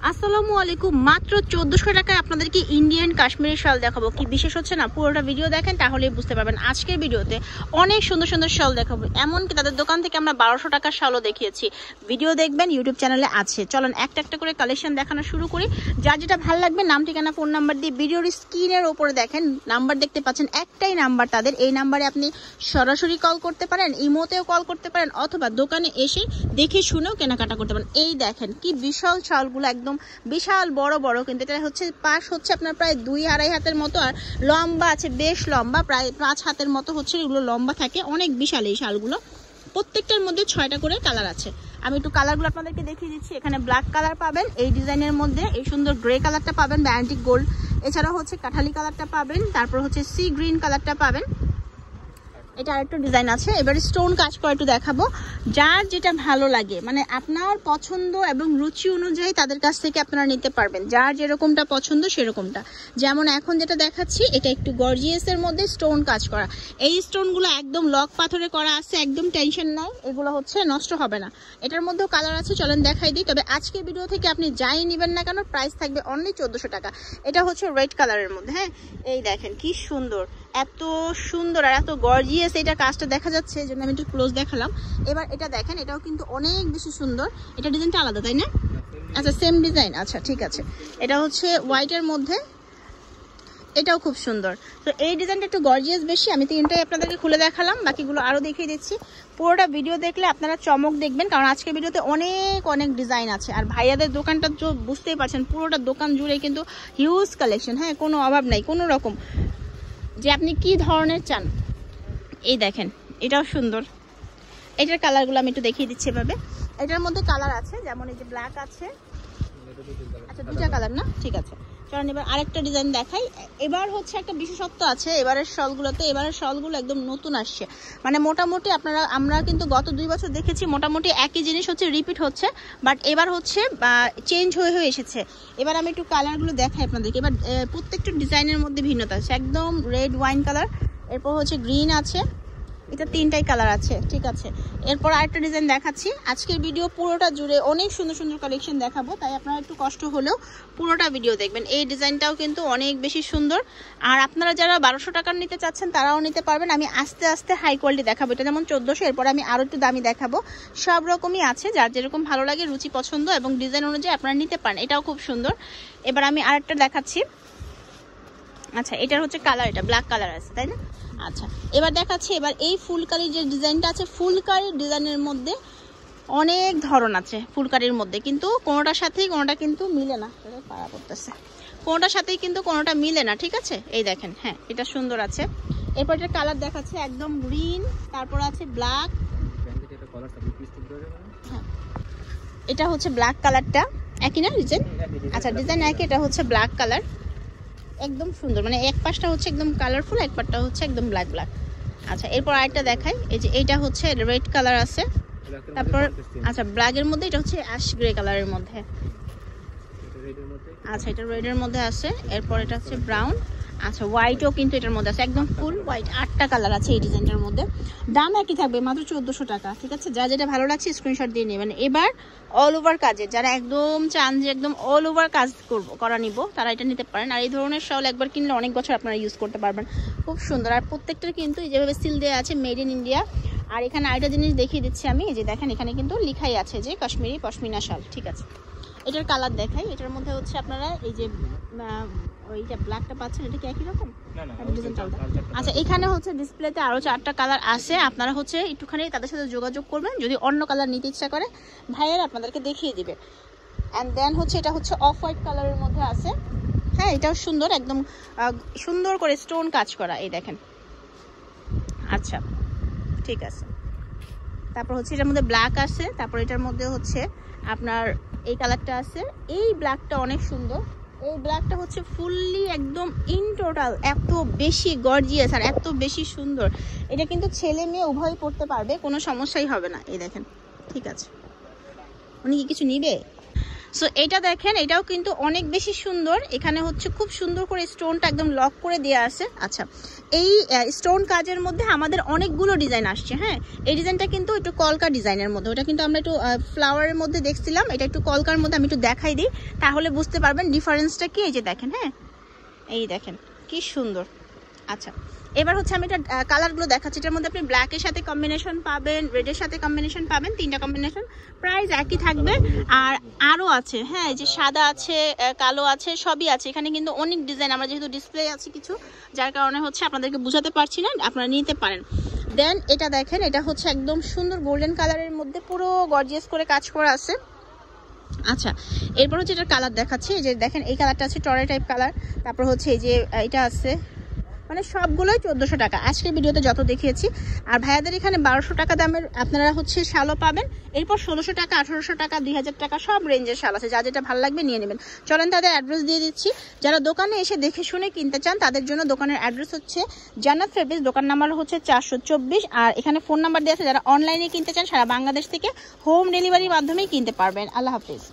আসসালামু আলাইকুম। মাত্র 1400 টাকায় আপনাদেরকে ইন্ডিয়ান কাশ্মীরি শাল দেখাবো। কি বিশেষ হচ্ছে না, পুরোটা ভিডিও দেখেন তাহলেই বুঝতে পারবেন। আজকের ভিডিওতে অনেক সুন্দর সুন্দর শাল দেখাবো, এমনকি তাদের দোকান থেকে আমরা 1200 টাকার শালও দেখিয়েছি। ভিডিও দেখবেন, ইউটিউব চ্যানেলে আছে। চলেন একটা একটা করে কালেকশন দেখানো শুরু করি। যার যেটা ভালো লাগবে নাম ঠিকানা ফোন নাম্বার দিয়ে ভিডিওর স্ক্রিনের ওপরে দেখেন নাম্বার দেখতে পাচ্ছেন, একটাই নাম্বার তাদের। এই নাম্বারে আপনি সরাসরি কল করতে পারেন, ইমোতেও কল করতে পারেন, অথবা দোকানে এসে দেখে শুনেও কেনাকাটা করতে পারেন। এই দেখেন কি বিশাল শালগুলো, একদম বিশাল বড় বড়, কিন্তু এটা হচ্ছে পাশ হচ্ছে আপনার প্রায় 2-2.5 হাতের মতো, আর লম্বা আছে বেশ লম্বা, প্রায় 5 হাতের মতো হচ্ছে। এগুলো লম্বা থাকে, অনেক বিশাল এই শালগুলো। প্রত্যেকটার মধ্যে 6টা করে কালার আছে। আমি একটু কালারগুলো আপনাদেরকে দেখিয়ে দিচ্ছি। এখানে ব্ল্যাক কালার পাবেন, এই ডিজাইনের মধ্যে এই সুন্দর গ্রে কালারটা পাবেন, ব্যান্টিক গোল্ড। এছাড়া হচ্ছে কাঠালি কালারটা পাবেন, তারপর হচ্ছে সি গ্রিন কালারটা পাবেন। এটা আরেকটা ডিজাইন আছে। এবার স্টোন কাজ করে একটু দেখাবো। যার যেটা ভালো লাগে, মানে আপনার পছন্দ এবং রুচি অনুযায়ী তাদের কাছ থেকে আপনারা নিতে পারবেন। যার যেরকমটা পছন্দ সেরকমটা। যেমন এখন যেটা দেখাচ্ছি, এটা একটু গর্জিয়াসের মধ্যে স্টোন কাজ করা। এই স্টোনগুলো একদম লক পাথরে করা আছে, একদম টেনশন নাই, এগুলো হচ্ছে নষ্ট হবে না। এটার মধ্যেও কালার আছে, চলেন দেখাই দিই। তবে আজকের ভিডিও থেকে আপনি যাই নেবেন না কেন, প্রাইস থাকবে অনলি 1400 টাকা। এটা হচ্ছে রেড কালারের মধ্যে। হ্যাঁ, এই দেখেন কি সুন্দর, এত সুন্দর আর এত গর্জিয়াস। এটা কাজটা দেখা যাচ্ছে, এই জন্য আমি একটু ক্লোজ দেখালাম। এবার এটা দেখেন, এটাও কিন্তু অনেক বেশি সুন্দর। এটা ডিজাইনটা আলাদা তাই না? আচ্ছা, সেম ডিজাইন। আচ্ছা ঠিক আছে। এটা হচ্ছে হোয়াইটের মধ্যে, এটাও খুব সুন্দর। তো এই ডিজাইনটা একটু গর্জিয়াস বেশি। আমি তিনটাই আপনাদেরকে খুলে দেখালাম, বাকিগুলো আরও দেখিয়ে দিচ্ছি। পুরোটা ভিডিও দেখলে আপনারা চমক দেখবেন, কারণ আজকের ভিডিওতে অনেক অনেক ডিজাইন আছে। আর ভাইয়াদের দোকানটা তো বুঝতেই পারছেন, পুরোটা দোকান জুড়ে কিন্তু হিউজ কালেকশন। হ্যাঁ, কোনো অভাব নাই কোনো রকম, যে আপনি কি ধরনের চান। এই দেখেন, এটাও সুন্দর। এটার কালারগুলো আমি একটু দেখিয়ে দিচ্ছি এভাবে। এটার মধ্যে কালার আছে, যেমন এই যে ব্ল্যাক আছে। আচ্ছা, দুটা কালার না, ঠিক আছে। চলেন এবার আরেকটা ডিজাইন দেখাই। এবার হচ্ছে একটা বিশেষত্ব আছে এবারের শলগুলোতে। এবারের শলগুলো একদম নতুন আসছে, মানে মোটামুটি আমরা কিন্তু গত 2 বছর দেখেছি মোটামুটি একই জিনিস হচ্ছে রিপিট হচ্ছে, বাট এবার হচ্ছে চেঞ্জ হয়ে হয়ে এসেছে। এবার আমি একটু কালারগুলো দেখাই আপনাদেরকে। এবার প্রত্যেকটা ডিজাইনের মধ্যে ভিন্নতা আছে, একদম রেড ওয়াইন কালার, এরপর হচ্ছে গ্রিন আছে। এটা 3টাই কালার আছে, ঠিক আছে। এরপর আরেকটা ডিজাইন দেখাচ্ছি। আজকের ভিডিও পুরোটা জুড়ে অনেক সুন্দর সুন্দর কালেকশন দেখাবো, তাই আপনারা একটু কষ্ট হলেও পুরোটা ভিডিও দেখবেন। এই ডিজাইনটাও কিন্তু অনেক বেশি সুন্দর। আর আপনারা যারা 1200 টাকার নিতে চাচ্ছেন তারাও নিতে পারবেন। আমি আস্তে আস্তে হাই কোয়ালিটি দেখাবো। এটা যেমন 1400, এরপর আমি আরও একটু দামি দেখাবো। সব রকমই আছে, যার যেরকম ভালো লাগে, রুচি পছন্দ এবং ডিজাইন অনুযায়ী আপনারা নিতে পারেন। এটাও খুব সুন্দর। এবার আমি আরেকটা দেখাচ্ছি। আচ্ছা, এটার হচ্ছে কালার, এটা ব্ল্যাক কালার আছে তাই না? আচ্ছা, এবার দেখাচ্ছি। এবার এই ফুলকারির যে ডিজাইনটা আছে, ফুলকারির ডিজাইনের মধ্যে অনেক ধরন আছে ফুলকারির মধ্যে, কিন্তু কোনোটার সাথেই কোনোটা কিন্তু মিলে না। পাড়া পড়তেছে, কোনোটার সাথেই কিন্তু কোনোটা মিলে না, ঠিক আছে। এই দেখেন, হ্যাঁ এটা সুন্দর আছে। এরপর এটার কালার দেখাচ্ছে, একদম গ্রিন, তারপর আছে ব্ল্যাক। হ্যাঁ, এটা হচ্ছে ব্ল্যাক কালারটা একই না ডিজাইন? আচ্ছা, ডিজাইন একই। এটা হচ্ছে ব্ল্যাক কালার, একদম সুন্দর, মানে এক পাশটা হচ্ছে একদম কালারফুল, এক পাশটা হচ্ছে একদম ব্ল্যাক ব্ল্যাক। আচ্ছা, এরপর আরেকটা দেখাই। এই যে এইটা হচ্ছে রেড কালার আছে, তারপর আচ্ছা ব্ল্যাকের মধ্যে, এটা হচ্ছে অ্যাশ গ্রে কালারের মধ্যে। আচ্ছা, এটা রেডের মধ্যে আছে। এরপর এটা হচ্ছে ব্রাউন। আচ্ছা, হোয়াইটও কিন্তু এটার মধ্যে আছে, একদম ফুল হোয়াইট। 8টা কালার আছে এই ডিজাইনটার মধ্যে। দাম একই থাকবে, মাত্র 1400 টাকা, ঠিক আছে। যা যেটা ভালো লাগছে স্ক্রিনশট দিয়ে নেবেন। এবার অল ওভার কাজে যারা একদম চান যে একদম অল ওভার কাজ করা নিব, তারা এটা নিতে পারেন। আর এই ধরনের শল একবার কিনলে অনেক বছর আপনারা ইউজ করতে পারবেন, খুব সুন্দর। আর প্রত্যেকটার কিন্তু যেভাবে সিল দেওয়া আছে মেড ইন ইন্ডিয়া। আর এখানে আরেকটা জিনিস দেখিয়ে দিচ্ছি আমি, এই যে দেখেন এখানে কিন্তু লেখাই আছে যে কাশ্মীরি পশমিনা শাল, ঠিক আছে। এটার কালার দেখাই। এটার মধ্যে হচ্ছে আপনারা এই যে ওইটা ব্ল্যাকটা পাচ্ছেন, এটা কি একই রকম? আচ্ছা, এখানে হচ্ছে ডিসপ্লেতে আরো 4টা কালার আছে। আপনারা হচ্ছে একটুখানি তাদের সাথে যোগাযোগ করবেন, যদি অন্য কালার নিতে ইচ্ছা করে ভাইয়ের আপনাদেরকে দেখিয়ে দিবে। অ্যান্ড দেন হচ্ছে এটা হচ্ছে অফ হোয়াইট কালারের মধ্যে আছে। হ্যাঁ, এটাও সুন্দর, একদম সুন্দর করে স্টোন কাজ করা, এই দেখেন। আচ্ছা, ঠিক আছে। তারপর হচ্ছে এটার মধ্যে ব্ল্যাক আছে, তারপর এটার মধ্যে হচ্ছে আপনার এই কালারটা আছে। এই ব্ল্যাকটা অনেক সুন্দর। এই ব্ল্যাকটা হচ্ছে ফুললি একদম ইন টোটাল এত বেশি গর্জিয়াস আর এত বেশি সুন্দর। এটা কিন্তু ছেলে মেয়ে উভয়ই পড়তে পারবে, কোনো সমস্যাই হবে না। এই দেখেন, ঠিক আছে। উনি কি কিছু নিবে? সো এটা দেখেন, এটাও কিন্তু অনেক বেশি সুন্দর। এখানে হচ্ছে খুব সুন্দর করে স্টোনটা একদম লক করে দেওয়া আছে। আচ্ছা, এই স্টোন কাজের মধ্যে আমাদের অনেকগুলো ডিজাইন আসছে। হ্যাঁ, এই ডিজাইনটা কিন্তু একটু কলকা ডিজাইনের মধ্যে, ওটা কিন্তু আমরা একটু ফ্লাওয়ারের মধ্যে দেখছিলাম, এটা একটু কলকার মধ্যে। আমি একটু দেখাই দিই তাহলে বুঝতে পারবেন ডিফারেন্সটা কি। এই যে দেখেন, হ্যাঁ এই দেখেন কি সুন্দর। আচ্ছা, এবার হচ্ছে আমি এটা কালারগুলো দেখাচ্ছি। এটার মধ্যে আপনি ব্ল্যাকের সাথে কম্বিনেশন পাবেন, রেডের সাথে কম্বিনেশন পাবেন, 3টা কম্বিনেশন, প্রাইস একই থাকবে। আর আরও আছে, হ্যাঁ এই যে সাদা আছে, কালো আছে, সবই আছে। এখানে কিন্তু অনেক ডিজাইন, আমরা যেহেতু ডিসপ্লে আছে কিছু, যার কারণে হচ্ছে আপনাদেরকে বুঝাতে পারছি না, আপনারা নিতে পারেন। দেন এটা দেখেন, এটা হচ্ছে একদম সুন্দর গোল্ডেন কালারের মধ্যে পুরো গর্জিয়াস করে কাজ করা আছে। আচ্ছা, এরপর হচ্ছে এটার কালার দেখাচ্ছি। এই যে দেখেন, এই কালারটা আছে টরে টাইপ কালার। তারপর হচ্ছে এই যে এটা আছে, মানে সবগুলোই 1400 টাকা আজকের ভিডিওতে যত দেখিয়েছি। আর ভাইয়াদের এখানে 1200 টাকা দামের আপনারা হচ্ছে শালও পাবেন। এরপর 1600 টাকা, 1800 টাকা, 2000 টাকা সব রেঞ্জের শাল আছে, যা যেটা ভালো লাগবে নিয়ে নেবেন। চলেন তাদের অ্যাড্রেস দিয়ে দিচ্ছি। যারা দোকানে এসে দেখে শুনে কিনতে চান তাদের জন্য দোকানের অ্যাড্রেস হচ্ছে জান্নাত ফেব্রিক্স, দোকান নাম্বার হচ্ছে 424। আর এখানে ফোন নাম্বার দেওয়া আছে, যারা অনলাইনে কিনতে চান সারা বাংলাদেশ থেকে হোম ডেলিভারির মাধ্যমেই কিনতে পারবেন। আল্লাহ হাফিজ।